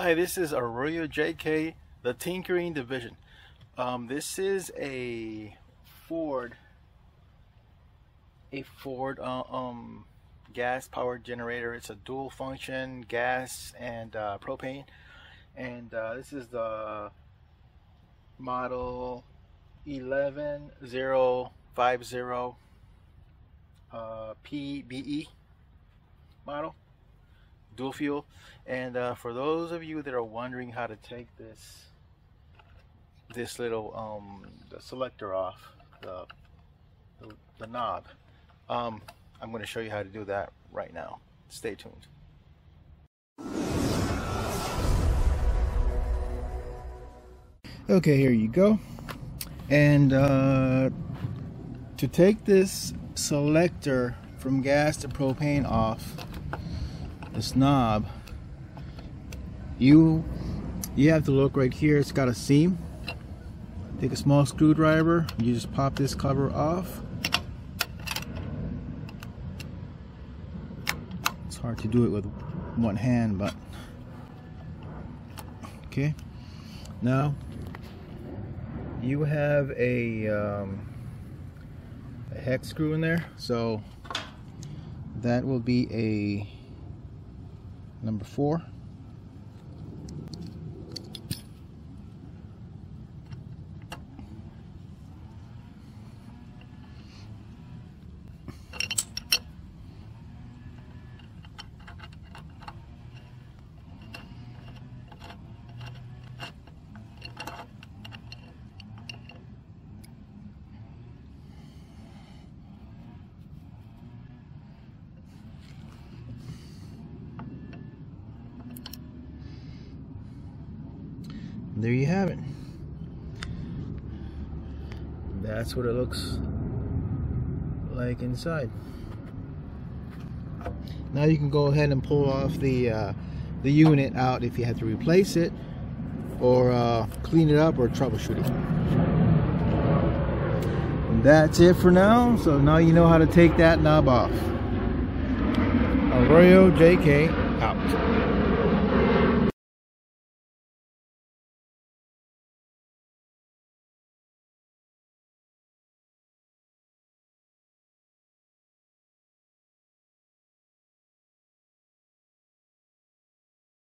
Hi, this is Arroyo JK, the Tinkering Division. This is a Ford gas-powered generator. It's a dual function, gas and propane. And this is the model 11050 PBE model. Dual fuel. And for those of you that are wondering how to take this little the selector off the knob, I'm going to show you how to do that right now. Stay tuned. Okay, here you go. And to take this selector from gas to propane off this knob, you have to look right here. It's got a seam. Take a small screwdriver, you just pop this cover off. It's hard to do it with one hand, but okay. Now you have a hex screw in there, so that will be a number 4. There you have it. That's what it looks like inside. Now you can go ahead and pull off the unit out if you have to replace it, or clean it up, or troubleshoot it. And that's it for now. So now you know how to take that knob off. Arroyo JK out.